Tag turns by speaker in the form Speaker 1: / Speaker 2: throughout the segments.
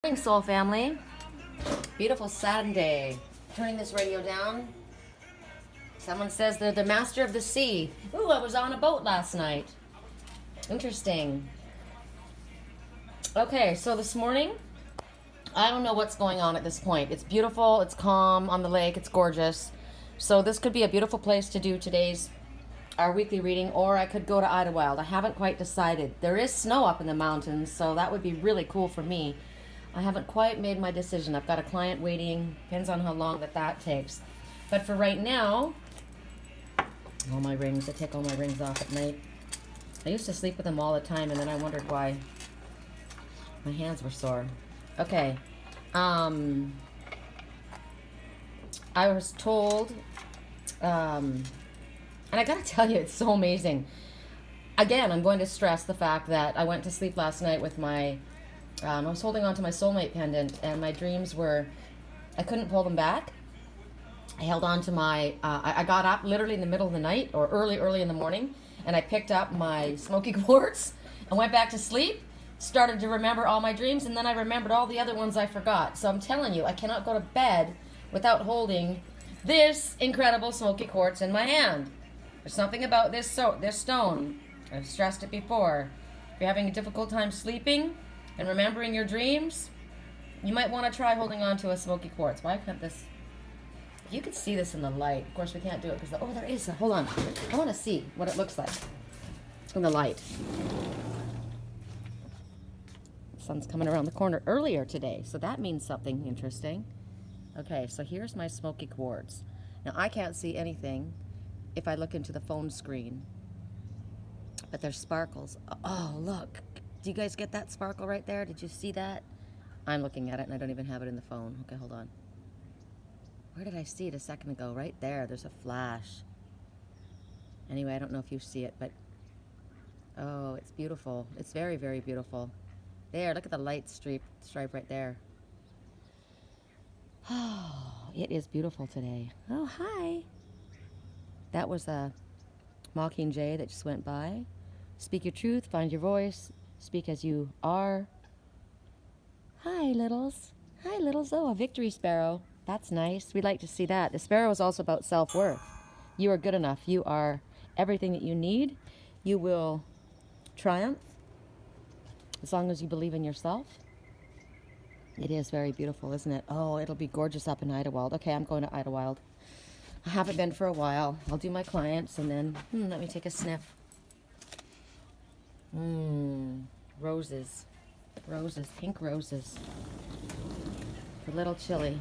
Speaker 1: Morning, Soul Family. Beautiful Sunday. Turning this radio down. Someone says they're the master of the sea. Ooh, I was on a boat last night. Interesting. Okay, so this morning, I don't know what's going on at this point. It's beautiful, it's calm on the lake, it's gorgeous. So this could be a beautiful place to do our weekly reading, or I could go to Idlewild. I haven't quite decided. There is snow up in the mountains, so that would be really cool for me. I haven't quite made my decision. I've got a client waiting. Depends on how long that takes. But for right now, all my rings. I take all my rings off at night. I used to sleep with them all the time, and then I wondered why my hands were sore. Okay. I was told, and I gotta tell you, it's so amazing. Again, I'm going to stress the fact that I went to sleep last night with my I was holding on to my soulmate pendant, and my dreams were, I couldn't pull them back. I held on to I got up literally in the middle of the night, or early in the morning, and I picked up my smoky quartz and went back to sleep, started to remember all my dreams, and then I remembered all the other ones I forgot. So I'm telling you, I cannot go to bed without holding this incredible smoky quartz in my hand. There's something about this stone. I've stressed it before. If you're having a difficult time sleeping and remembering your dreams, you might want to try holding on to a smoky quartz. Why can't this? You can see this in the light. Of course, we can't do it because there is. Hold on. I want to see what it looks like in the light. The sun's coming around the corner earlier today, so that means something interesting. Okay, so here's my smoky quartz. Now, I can't see anything if I look into the phone screen, but there's sparkles. Oh, look. Do you guys get that sparkle right there? Did you see that? I'm looking at it, and I don't even have it in the phone. Okay, hold on. Where did I see it a second ago? Right there. There's a flash. Anyway, I don't know if you see it, but oh, it's beautiful. It's very, very beautiful. There, look at the light stripe right there. Oh, it is beautiful today. Oh, hi. That was a mockingjay that just went by. Speak your truth, find your voice, speak as you are. Hi, littles. Hi, littles. Oh, a victory sparrow. That's nice. We'd like to see that. The sparrow is also about self-worth. You are good enough. You are everything that you need. You will triumph as long as you believe in yourself. It is very beautiful, isn't it? Oh, it'll be gorgeous up in Idlewild. Okay, I'm going to Idlewild. I haven't been for a while. I'll do my clients, and then let me take a sniff. Roses. Roses. Pink roses. A little chilly.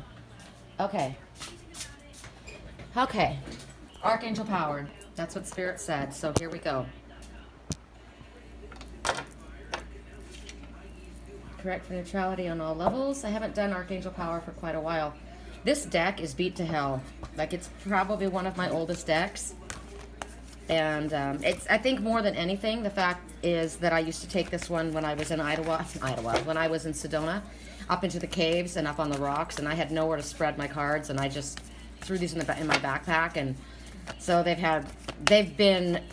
Speaker 1: Okay. Archangel power. That's what Spirit said. So here we go. Correct for neutrality on all levels. I haven't done Archangel power for quite a while. This deck is beat to hell. Like, it's probably one of my oldest decks. And it's, I think more than anything, the fact is that I used to take this one when I was in Idlewild, when I was in Sedona, up into the caves and up on the rocks, and I had nowhere to spread my cards, and I just threw these in my backpack, and so they've been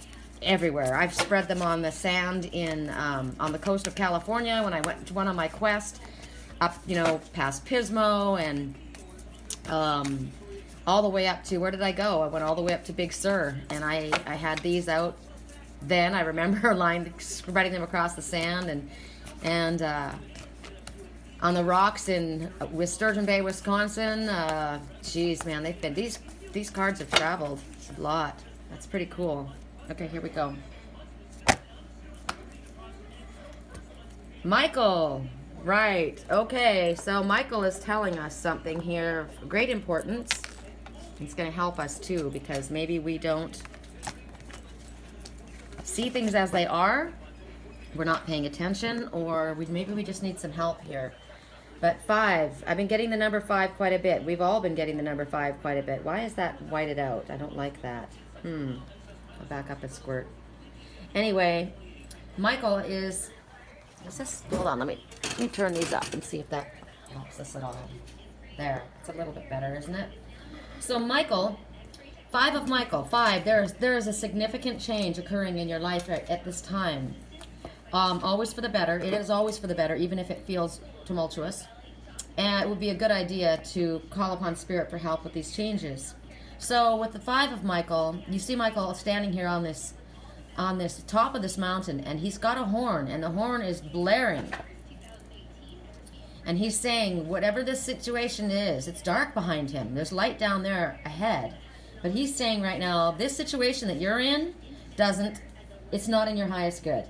Speaker 1: everywhere. I've spread them on the sand on the coast of California when I went on my quest up, past Pismo, and all the way up to, where did I go? I went all the way up to Big Sur, and I had these out then. I remember spreading them across the sand and on the rocks with Sturgeon Bay, Wisconsin. Geez, man, these cards have traveled a lot. That's pretty cool. Okay, here we go. Michael, right? Okay, so Michael is telling us something here of great importance. It's going to help us too, because maybe we don't see things as they are. We're not paying attention, or maybe we just need some help here. But 5, I've been getting the number 5 quite a bit. We've all been getting the number 5 quite a bit. Why is that whited out? I don't like that. I'll back up and squirt. Anyway, Michael is this, hold on, let me turn these up and see if that helps us at all. There, it's a little bit better, isn't it? So Michael, 5 of Michael, 5, there is a significant change occurring in your life at this time. Always for the better. It is always for the better, even if it feels tumultuous. And it would be a good idea to call upon Spirit for help with these changes. So with the 5 of Michael, you see Michael standing here on this top of this mountain, and he's got a horn, and the horn is blaring. And he's saying, whatever this situation is, it's dark behind him. There's light down there ahead. But he's saying right now, this situation that you're in it's not in your highest good.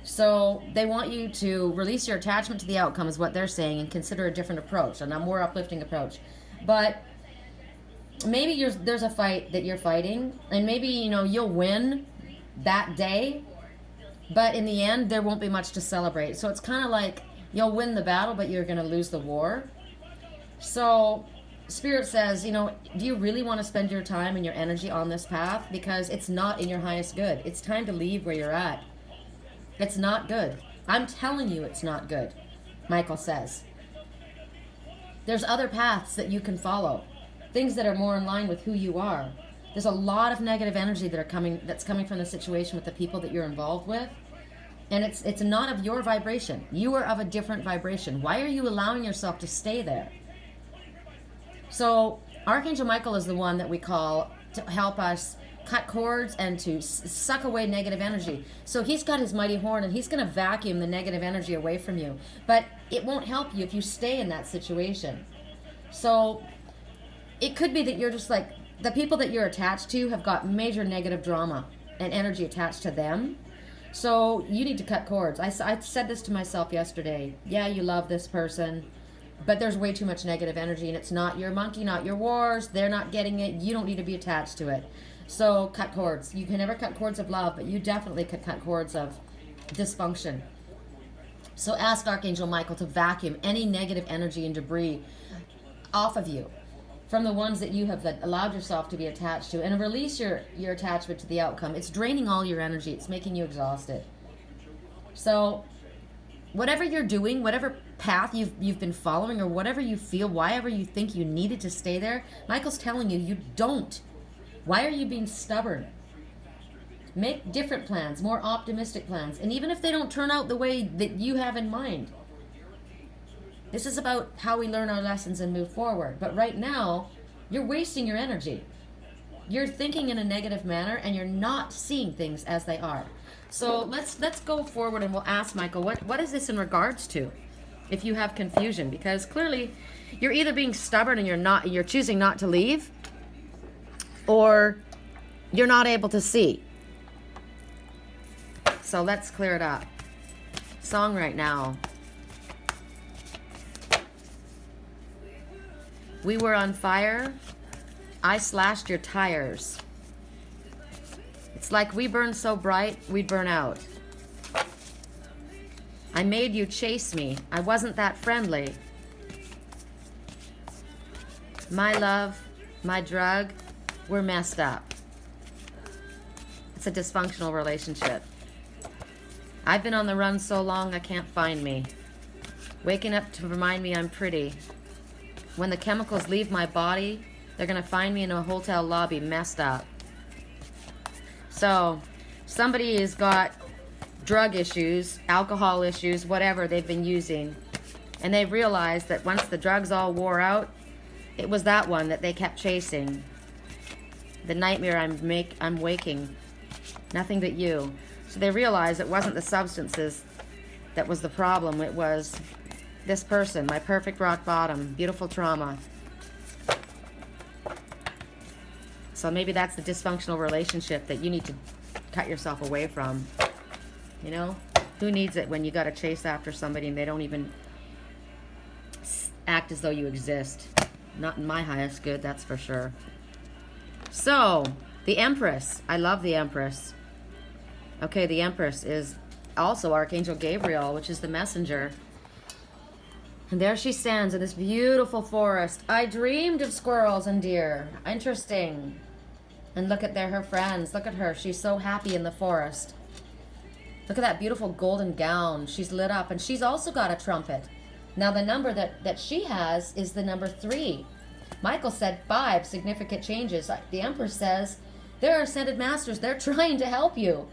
Speaker 1: So they want you to release your attachment to the outcome is what they're saying, and consider a different approach, and a more uplifting approach. But maybe there's a fight that you're fighting, and maybe, you'll win that day, but in the end, there won't be much to celebrate. So it's kind of like you'll win the battle, but you're going to lose the war. So Spirit says, do you really want to spend your time and your energy on this path? Because it's not in your highest good. It's time to leave where you're at. It's not good. I'm telling you it's not good, Michael says. There's other paths that you can follow, things that are more in line with who you are. There's a lot of negative energy that's coming from the situation with the people that you're involved with. And it's not of your vibration. You are of a different vibration. Why are you allowing yourself to stay there? So Archangel Michael is the one that we call to help us cut cords and to suck away negative energy. So he's got his mighty horn, and he's going to vacuum the negative energy away from you. But it won't help you if you stay in that situation. So it could be that you're just like, the people that you're attached to have got major negative drama and energy attached to them. So you need to cut cords. I said this to myself yesterday. Yeah, you love this person, but there's way too much negative energy, and it's not your monkey, not your wars. They're not getting it. You don't need to be attached to it. So cut cords. You can never cut cords of love, but you definitely could cut cords of dysfunction. So ask Archangel Michael to vacuum any negative energy and debris off of you from the ones that you have allowed yourself to be attached to, and release your attachment to the outcome. It's draining all your energy. It's making you exhausted. So whatever you're doing, whatever path you've been following, or whatever you feel, why you think you needed to stay there, Michael's telling you, you don't. Why are you being stubborn? Make different plans, more optimistic plans. And even if they don't turn out the way that you have in mind, this is about how we learn our lessons and move forward. But right now, you're wasting your energy. You're thinking in a negative manner, and you're not seeing things as they are. So let's go forward, and we'll ask Michael, what is this in regards to? If you have confusion, because clearly you're either being stubborn and you're choosing not to leave, or you're not able to see. So let's clear it up. Song right now. We were on fire. I slashed your tires. It's like we burned so bright, we'd burn out. I made you chase me. I wasn't that friendly. My love, my drug, we're messed up. It's a dysfunctional relationship. I've been on the run so long I can't find me. Waking up to remind me I'm pretty. When the chemicals leave my body, they're gonna find me in a hotel lobby messed up. So somebody has got drug issues, alcohol issues, whatever they've been using, and they realized that once the drugs all wore out, it was that one that they kept chasing. The nightmare I'm waking, nothing but you. So they realized it wasn't the substances that was the problem. It was this person, my perfect rock bottom, beautiful trauma. So maybe that's the dysfunctional relationship that you need to cut yourself away from. You know, who needs it when you got to chase after somebody and they don't even act as though you exist? Not in my highest good, that's for sure. So, the Empress. I love the Empress. Okay, the Empress is also Archangel Gabriel, which is the messenger. And there she stands in this beautiful forest. I dreamed of squirrels and deer. Interesting. And look at her friends. Look at her. She's so happy in the forest. Look at that beautiful golden gown. She's lit up. And she's also got a trumpet. Now, the number that she has is the number 3. Michael said 5 significant changes. The Empress says there are ascended masters. They're trying to help you.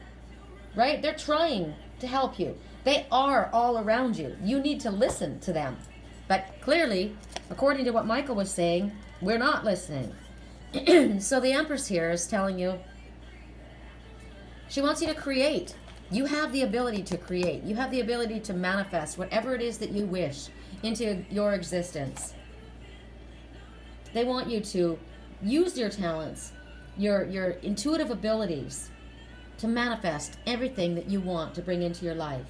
Speaker 1: Right? They're trying to help you. They are all around you. You need to listen to them. But clearly, according to what Michael was saying, we're not listening. So the Empress here is telling you, she wants you to create. You have the ability to create. You have the ability to manifest whatever it is that you wish into your existence. They want you to use your talents, your intuitive abilities to manifest everything that you want to bring into your life.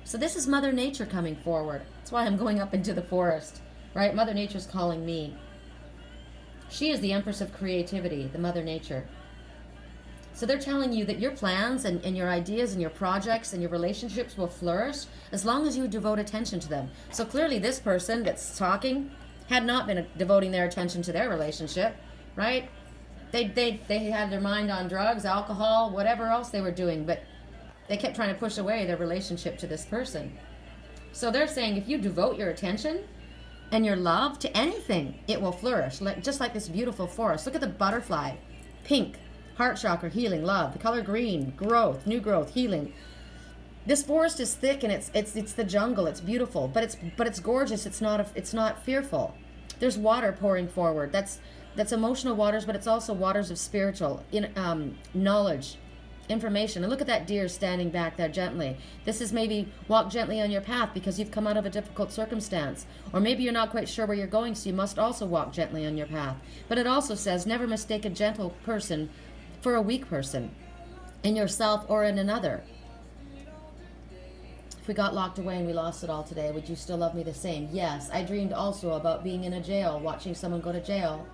Speaker 1: So this is Mother Nature coming forward. That's why I'm going up into the forest, right? Mother Nature's calling me. She is the Empress of creativity, the Mother Nature. So they're telling you that your plans and your ideas and your projects and your relationships will flourish as long as you devote attention to them. So clearly this person that's talking had not been devoting their attention to their relationship, right? They had their mind on drugs, alcohol, whatever else they were doing, but they kept trying to push away their relationship to this person. So they're saying if you devote your attention and your love to anything, it will flourish. Just like this beautiful forest. Look at the butterfly. Pink, heart chakra, healing, love. The color green, growth, new growth, healing. This forest is thick and it's the jungle. It's beautiful, but it's gorgeous. It's not fearful. There's water pouring forward. That's emotional waters, but it's also waters of spiritual knowledge, information. And look at that deer standing back there gently. This is maybe walk gently on your path because you've come out of a difficult circumstance. Or maybe you're not quite sure where you're going, so you must also walk gently on your path. But it also says never mistake a gentle person for a weak person in yourself or in another. If we got locked away and we lost it all today, would you still love me the same? Yes. I dreamed also about being in a jail, watching someone go to jail.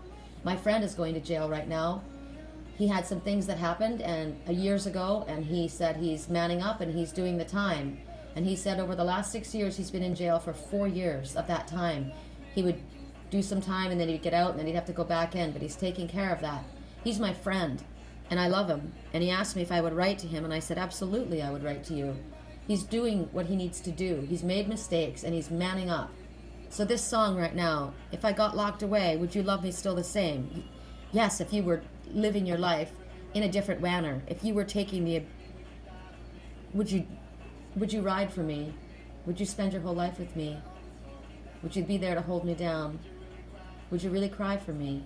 Speaker 1: My friend is going to jail right now. He had some things that happened years ago, and he said he's manning up and he's doing the time. And he said over the last 6 years, he's been in jail for 4 years of that time. He would do some time and then he'd get out and then he'd have to go back in, but he's taking care of that. He's my friend and I love him. And he asked me if I would write to him, and I said, absolutely, I would write to you. He's doing what he needs to do. He's made mistakes and he's manning up. So this song right now, if I got locked away, would you love me still the same? Yes, if you were living your life in a different manner. If you were taking the... Would you ride for me? Would you spend your whole life with me? Would you be there to hold me down? Would you really cry for me?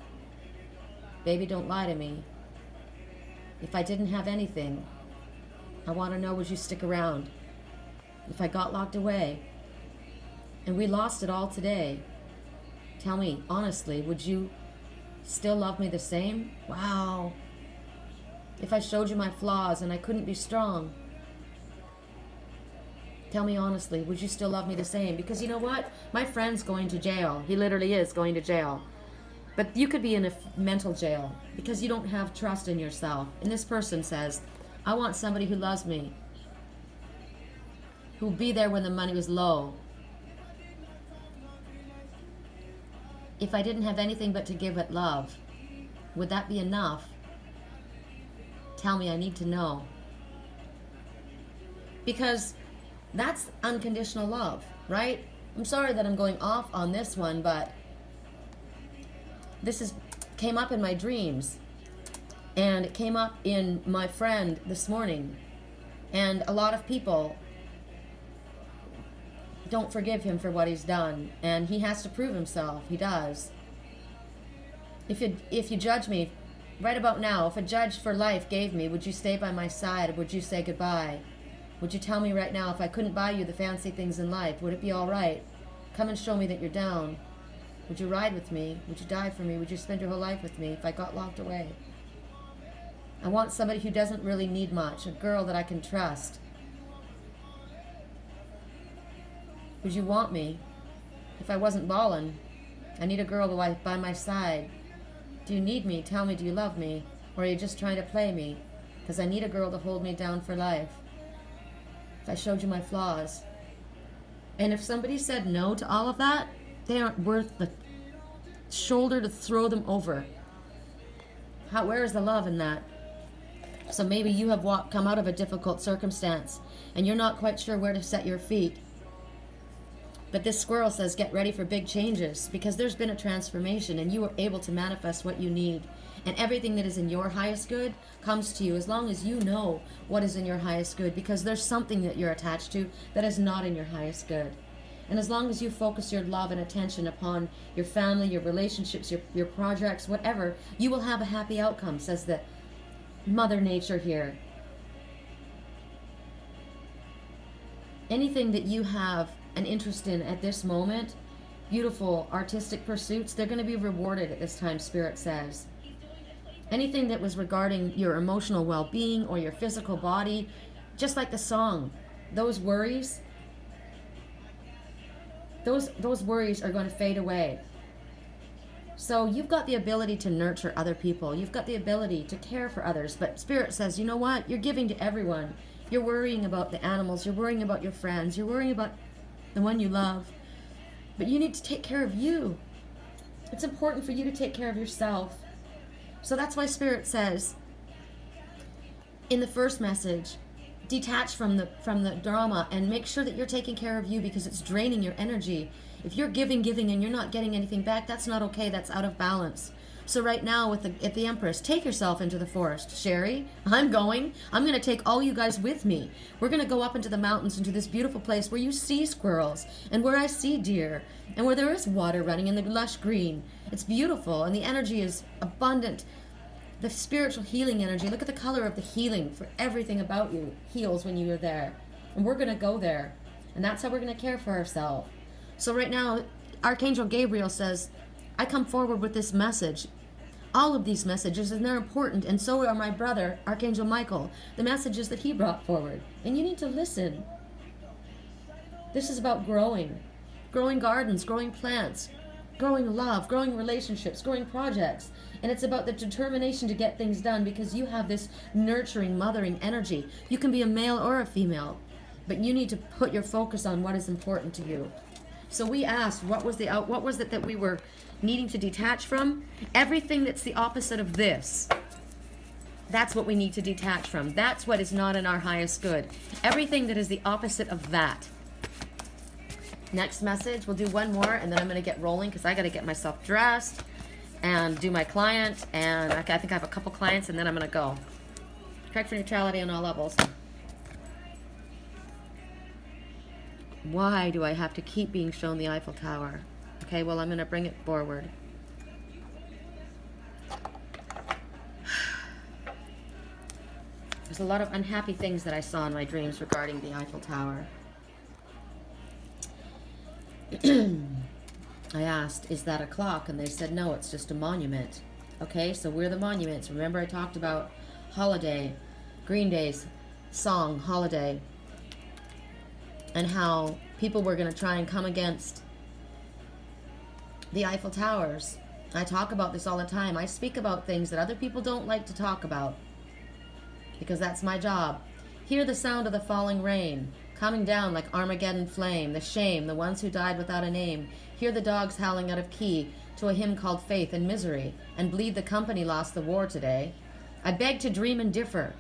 Speaker 1: Baby, don't lie to me. If I didn't have anything, I want to know, would you stick around? If I got locked away and we lost it all today, tell me, honestly, would you still love me the same? Wow. If I showed you my flaws and I couldn't be strong, tell me honestly, would you still love me the same? Because you know what? My friend's going to jail. He literally is going to jail. But you could be in a mental jail because you don't have trust in yourself. And this person says, I want somebody who loves me, who'll be there when the money was low. If I didn't have anything but to give it love, would that be enough? Tell me, I need to know. Because that's unconditional love, right? I'm sorry that I'm going off on this one, but this came up in my dreams. And it came up in my friend this morning. And a lot of people don't forgive him for what he's done. And he has to prove himself. He does. If you judge me right about now, if a judge for life gave me, would you stay by my side or would you say goodbye? Would you tell me right now, if I couldn't buy you the fancy things in life, would it be all right? Come and show me that you're down. Would you ride with me? Would you die for me? Would you spend your whole life with me if I got locked away? I want somebody who doesn't really need much, a girl that I can trust. Would you want me if I wasn't ballin'? I need a girl by my side. Do you need me? Tell me, do you love me? Or are you just trying to play me? Because I need a girl to hold me down for life. If I showed you my flaws. And if somebody said no to all of that, they aren't worth the shoulder to throw them over. Where is the love in that? So maybe you have come out of a difficult circumstance and you're not quite sure where to set your feet. But this squirrel says get ready for big changes because there's been a transformation and you are able to manifest what you need. And everything that is in your highest good comes to you as long as you know what is in your highest good, because there's something that you're attached to that is not in your highest good. And as long as you focus your love and attention upon your family, your relationships, your projects, whatever, you will have a happy outcome, says the Mother Nature here. Anything that you have an interest in at this moment, beautiful artistic pursuits, they're going to be rewarded at this time, Spirit says. Anything that was regarding your emotional well-being or your physical body, just like the song, those worries, those worries are going to fade away. So you've got the ability to nurture other people. You've got the ability to care for others. But Spirit says, you know what? You're giving to everyone. You're worrying about the animals. You're worrying about your friends. You're worrying about the one you love. But you need to take care of you. It's important for you to take care of yourself. So that's why Spirit says, in the first message, detach from the drama and make sure that you're taking care of you, because it's draining your energy. If you're giving and you're not getting anything back, that's not okay. That's out of balance. So right now at the Empress, take yourself into the forest. Sherry, I'm going to take all you guys with me. We're going to go up into the mountains, into this beautiful place where you see squirrels and where I see deer and where there is water running in the lush green. It's beautiful and the energy is abundant. The spiritual healing energy. Look at the color of the healing, for everything about you heals when you are there. And we're going to go there. And that's how we're going to care for ourselves. So right now, Archangel Gabriel says, I come forward with this message. All of these messages, and they're important. And so are my brother, Archangel Michael, the messages that he brought forward. And you need to listen. This is about growing. Growing gardens, growing plants, growing love, growing relationships, growing projects. And it's about the determination to get things done, because you have this nurturing, mothering energy. You can be a male or a female, but you need to put your focus on what is important to you. So we asked, what was it that we were needing to detach from? Everything that's the opposite of this. That's what we need to detach from. That's what is not in our highest good. Everything that is the opposite of that. Next message, we'll do one more, and then I'm going to get rolling, because I got to get myself dressed and do my client, and I think I have a couple clients, and then I'm going to go. Correct for neutrality on all levels. Why do I have to keep being shown the Eiffel Tower? Okay, well, I'm going to bring it forward. There's a lot of unhappy things that I saw in my dreams regarding the Eiffel Tower. I asked, is that a clock? And they said, no, it's just a monument. Okay, so we're the monuments. Remember I talked about Holiday, Green Day's song, Holiday, and how people were going to try and come against the Eiffel Towers. I talk about this all the time. I speak about things that other people don't like to talk about, because that's my job. Hear the sound of the falling rain, coming down like Armageddon flame, the shame, the ones who died without a name. Hear the dogs howling out of key to a hymn called Faith and Misery, and bleed the company lost the war today. I beg to dream and differ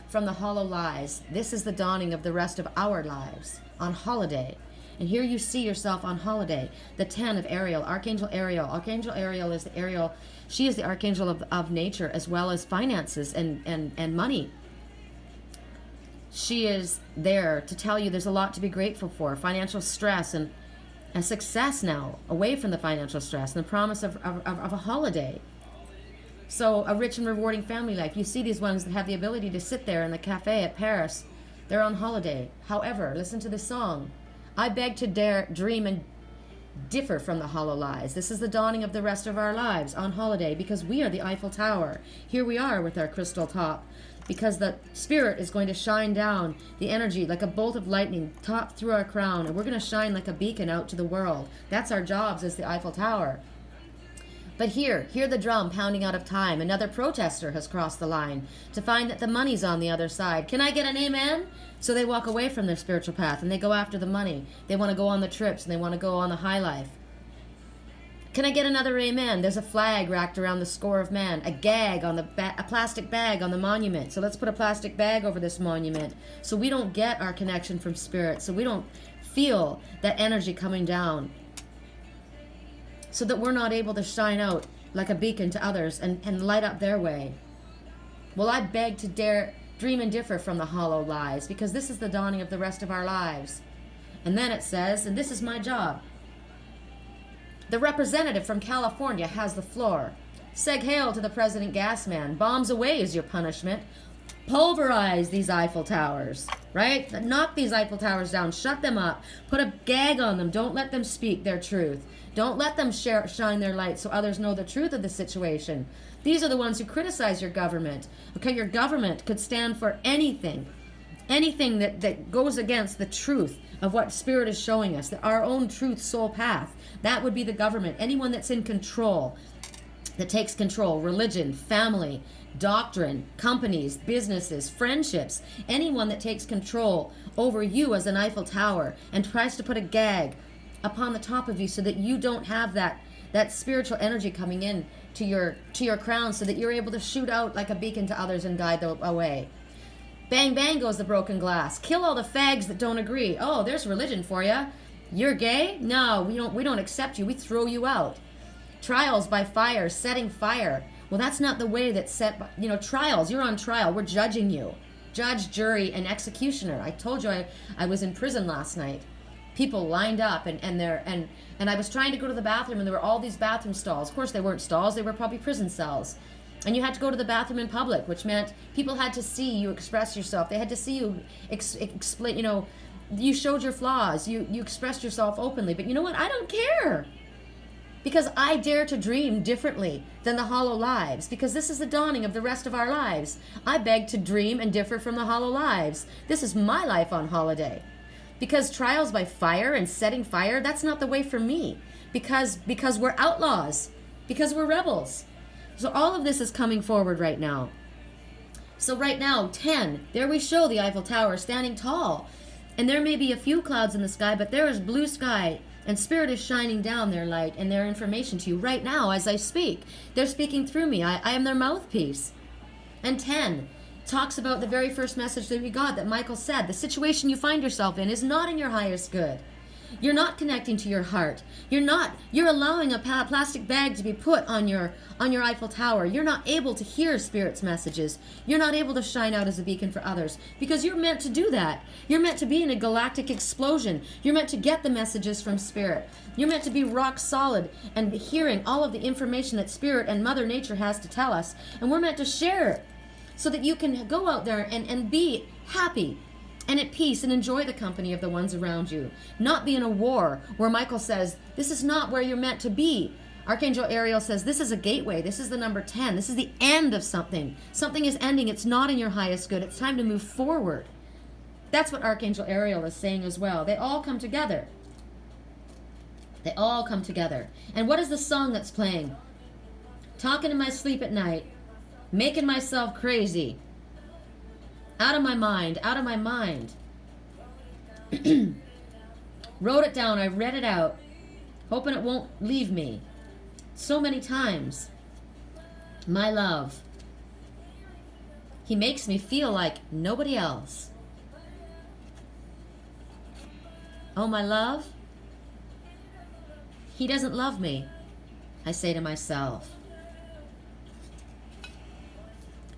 Speaker 1: from the hollow lies. This is the dawning of the rest of our lives on holiday. And here you see yourself on holiday. The 10 of Ariel, Archangel Ariel. Archangel Ariel is the Ariel. She is the Archangel of nature, as well as finances and money. She is there to tell you there's a lot to be grateful for. Financial stress and success now, away from the financial stress, and the promise of a holiday. So a rich and rewarding family life. You see these ones that have the ability to sit there in the cafe at Paris. They're on holiday. However, listen to this song. I beg to dare, dream, and differ from the hollow lies. This is the dawning of the rest of our lives on holiday, because we are the Eiffel Tower. Here we are with our crystal top, because the spirit is going to shine down the energy like a bolt of lightning top through our crown, and we're going to shine like a beacon out to the world. That's our jobs as the Eiffel Tower. But hear the drum pounding out of time. Another protester has crossed the line to find that the money's on the other side. Can I get an amen? So they walk away from their spiritual path and they go after the money. They want to go on the trips and they want to go on the high life. Can I get another amen? There's a flag racked around the score of man, a gag on a plastic bag on the monument. So let's put a plastic bag over this monument so we don't get our connection from spirit, so we don't feel that energy coming down, so that we're not able to shine out like a beacon to others and light up their way. Well, I beg to dare, dream and differ from the hollow lies, because this is the dawning of the rest of our lives. And then it says, and this is my job. The representative from California has the floor. Seg hail to the President Gasman. Bombs away is your punishment. Pulverize these Eiffel Towers, right? Knock these Eiffel Towers down. Shut them up. Put a gag on them. Don't let them speak their truth. Don't let them shine their light so others know the truth of the situation. These are the ones who criticize your government. Okay, your government could stand for anything. Anything that goes against the truth of what Spirit is showing us, our own truth, soul path. That would be the government. Anyone that's in control, that takes control, religion, family, doctrine, companies, businesses, friendships, anyone that takes control over you as an Eiffel Tower and tries to put a gag upon the top of you so that you don't have that spiritual energy coming in to your crown so that you're able to shoot out like a beacon to others and guide them away. Bang, bang goes the broken glass. Kill all the fags that don't agree. Oh, there's religion for you. You're gay? No, we don't accept you. We throw you out. Trials by fire, setting fire. Well, that's not the way that's set by, trials. You're on trial. We're judging you. Judge, jury, and executioner. I told you I was in prison last night. People lined up and I was trying to go to the bathroom and there were all these bathroom stalls. Of course, they weren't stalls. They were probably prison cells. And you had to go to the bathroom in public, which meant people had to see you express yourself. They had to see you explain, you showed your flaws. You expressed yourself openly. But you know what? I don't care. Because I dare to dream differently than the hollow lives. Because this is the dawning of the rest of our lives. I beg to dream and differ from the hollow lives. This is my life on holiday. Because trials by fire and setting fire, that's not the way for me. Because we're outlaws. Because we're rebels. So all of this is coming forward right now. So right now, 10, there we show the Eiffel Tower standing tall. And there may be a few clouds in the sky, but there is blue sky. And Spirit is shining down their light and their information to you right now as I speak. They're speaking through me. I am their mouthpiece. And 10 talks about the very first message that we got that Michael said. The situation you find yourself in is not in your highest good. You're not connecting to your heart. You're allowing a plastic bag to be put on your Eiffel Tower. You're not able to hear Spirit's messages. You're not able to shine out as a beacon for others because you're meant to do that. You're meant to be in a galactic explosion. You're meant to get the messages from Spirit. You're meant to be rock solid and hearing all of the information that Spirit and Mother Nature has to tell us. And we're meant to share it so that you can go out there and be happy and at peace and enjoy the company of the ones around you. Not be in a war where Michael says, this is not where you're meant to be. Archangel Ariel says, this is a gateway. This is the number 10. This is the end of something. Something is ending. It's not in your highest good. It's time to move forward. That's what Archangel Ariel is saying as well. They all come together. They all come together. And what is the song that's playing? Talking in my sleep at night. Making myself crazy. Out of my mind, out of my mind. Wrote it down, I read it out, hoping it won't leave me. So many times. My love. He makes me feel like nobody else. Oh, my love. He doesn't love me, I say to myself.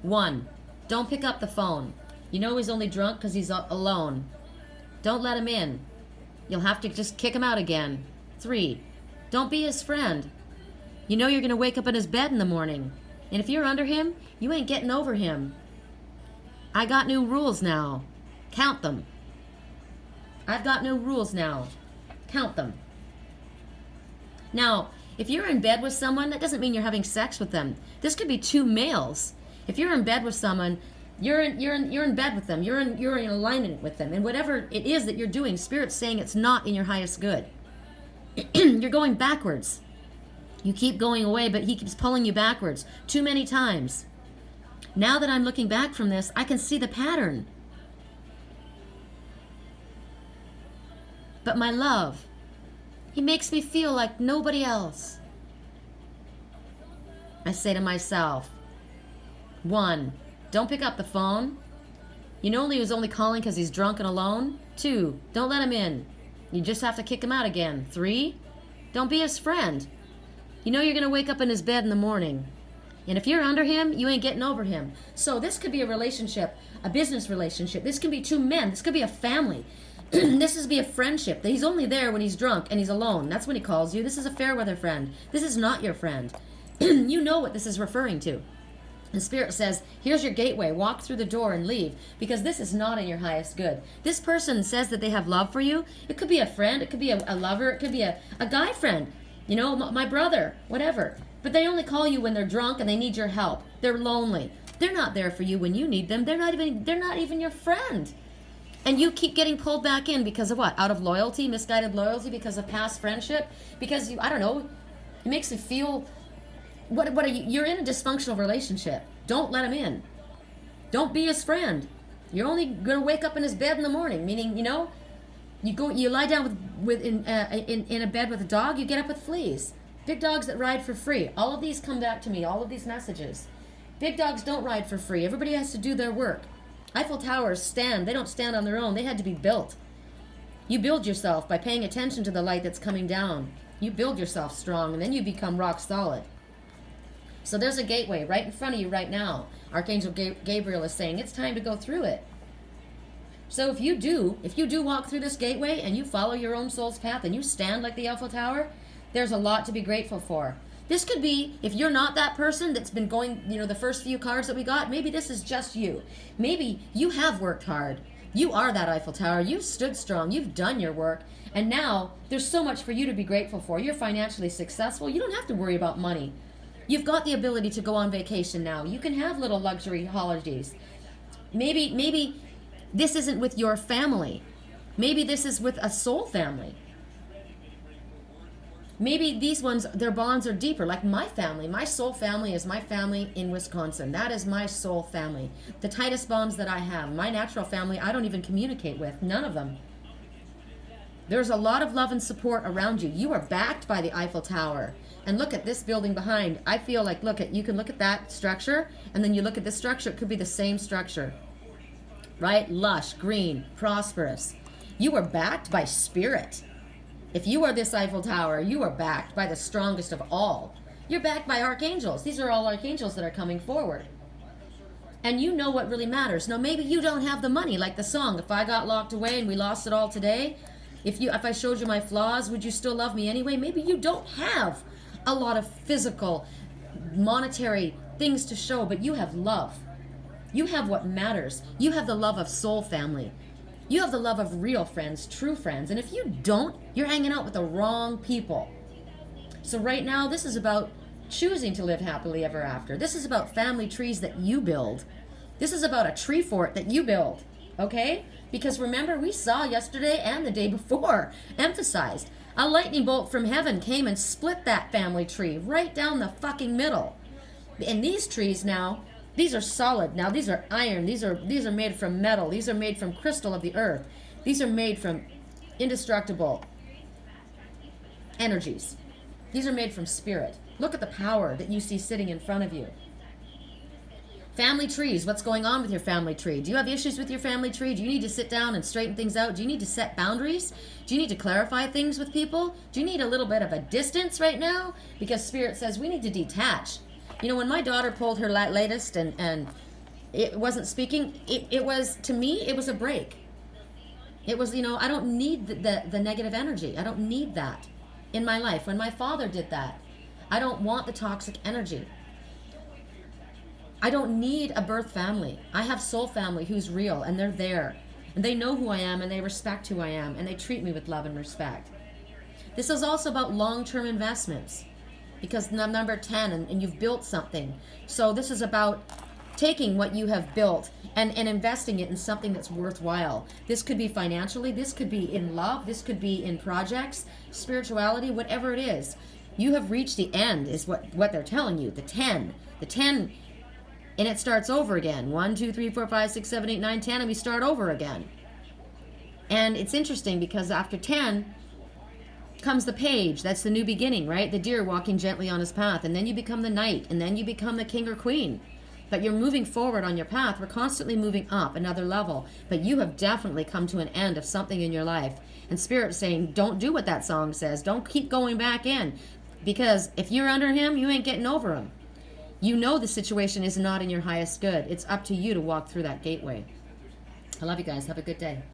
Speaker 1: 1, don't pick up the phone. You know he's only drunk because he's alone. Don't let him in. You'll have to just kick him out again. 3, don't be his friend. You know you're going to wake up in his bed in the morning. And if you're under him, you ain't getting over him. I got new rules now. Count them. I've got new rules now. Count them. Now, if you're in bed with someone, that doesn't mean you're having sex with them. This could be 2 males. If you're in bed with someone, you're in bed with them. You're in alignment with them. And whatever it is that you're doing, Spirit's saying it's not in your highest good. You're going backwards. You keep going away, but he keeps pulling you backwards too many times. Now that I'm looking back from this, I can see the pattern. But my love, he makes me feel like nobody else. I say to myself, 1, don't pick up the phone. You know he was only calling because he's drunk and alone. 2, don't let him in. You just have to kick him out again. 3, don't be his friend. You know you're going to wake up in his bed in the morning. And if you're under him, you ain't getting over him. So this could be a relationship, a business relationship. This can be 2 men. This could be a family. This is be a friendship. He's only there when he's drunk and he's alone. That's when he calls you. This is a fair weather friend. This is not your friend. You know what this is referring to. The Spirit says, here's your gateway. Walk through the door and leave, because this is not in your highest good. This person says that they have love for you. It could be a friend. It could be a lover. It could be a guy friend. You know, my brother, whatever. But they only call you when they're drunk and they need your help. They're lonely. They're not there for you when you need them. They're not even your friend. And you keep getting pulled back in because of what? Out of loyalty, misguided loyalty, because of past friendship, because I don't know, it makes you feel, what are you? You're in a dysfunctional relationship. Don't let him in. Don't be his friend. You're only gonna wake up in his bed in the morning. Meaning, you know, you lie down in a bed with a dog. You get up with fleas. Big dogs that ride for free. All of these come back to me. All of these messages. Big dogs don't ride for free. Everybody has to do their work. Eiffel Towers stand. They don't stand on their own. They had to be built. You build yourself by paying attention to the light that's coming down. You build yourself strong, and then you become rock solid. So there's a gateway right in front of you right now. Archangel Gabriel is saying it's time to go through it. So if you do walk through this gateway and you follow your own soul's path and you stand like the Eiffel Tower, there's a lot to be grateful for. This could be, if you're not that person that's been going, you know, the first few cards that we got, maybe this is just you. Maybe you have worked hard. You are that Eiffel Tower. You've stood strong. You've done your work. And now there's so much for you to be grateful for. You're financially successful. You don't have to worry about money. You've got the ability to go on vacation now. You can have little luxury holidays. Maybe this isn't with your family. Maybe this is with a soul family. Maybe these ones, their bonds are deeper, like my family. My soul family is my family in Wisconsin. That is my soul family. The tightest bonds that I have. My natural family, I don't even communicate with. None of them. There's a lot of love and support around you. You are backed by the Eiffel Tower. And look at this building behind. I feel like, you can look at that structure, and then you look at this structure. It could be the same structure. Right? Lush, green, prosperous. You are backed by spirit. If you are this Eiffel Tower, you are backed by the strongest of all. You're backed by archangels. These are all archangels that are coming forward. And you know what really matters. Now, maybe you don't have the money, like the song, if I got locked away and we lost it all today, if I showed you my flaws, would you still love me anyway? Maybe you don't have a lot of physical, monetary things to show, but you have love. You have what matters. You have the love of soul family. You have the love of real friends, true friends. And if you don't, you're hanging out with the wrong people. So right now, this is about choosing to live happily ever after. This is about family trees that you build. This is about a tree fort that you build. Okay? Because remember, we saw yesterday and the day before, emphasized, a lightning bolt from heaven came and split that family tree right down the fucking middle. And these trees now, these are solid. Now these are iron. These are made from metal. These are made from crystal of the earth. These are made from indestructible energies. These are made from spirit. Look at the power that you see sitting in front of you. Family trees. What's going on with your family tree? Do you have issues with your family tree? Do you need to sit down and straighten things out? Do you need to set boundaries? Do you need to clarify things with people? Do you need a little bit of a distance right now? Because spirit says we need to detach. You know, when my daughter pulled her latest and it wasn't speaking, it was, to me, it was a break. It was, you know, I don't need the negative energy. I don't need that in my life. When my father did that, I don't want the toxic energy. I don't need a birth family. I have soul family who's real, and they're there. And they know who I am, and they respect who I am, and they treat me with love and respect. This is also about long-term investments, because number 10, and you've built something. So this is about taking what you have built and investing it in something that's worthwhile. This could be financially, this could be in love, this could be in projects, spirituality, whatever it is. You have reached the end, is what they're telling you. The 10. And it starts over again. 1, 2, 3, 4, 5, 6, 7, 8, 9, 10, and we start over again. And it's interesting because after 10 comes the page. That's the new beginning, right? The deer walking gently on his path. And then you become the knight. And then you become the king or queen. But you're moving forward on your path. We're constantly moving up another level. But you have definitely come to an end of something in your life. And Spirit's saying, don't do what that song says. Don't keep going back in. Because if you're under him, you ain't getting over him. You know the situation is not in your highest good. It's up to you to walk through that gateway. I love you guys. Have a good day.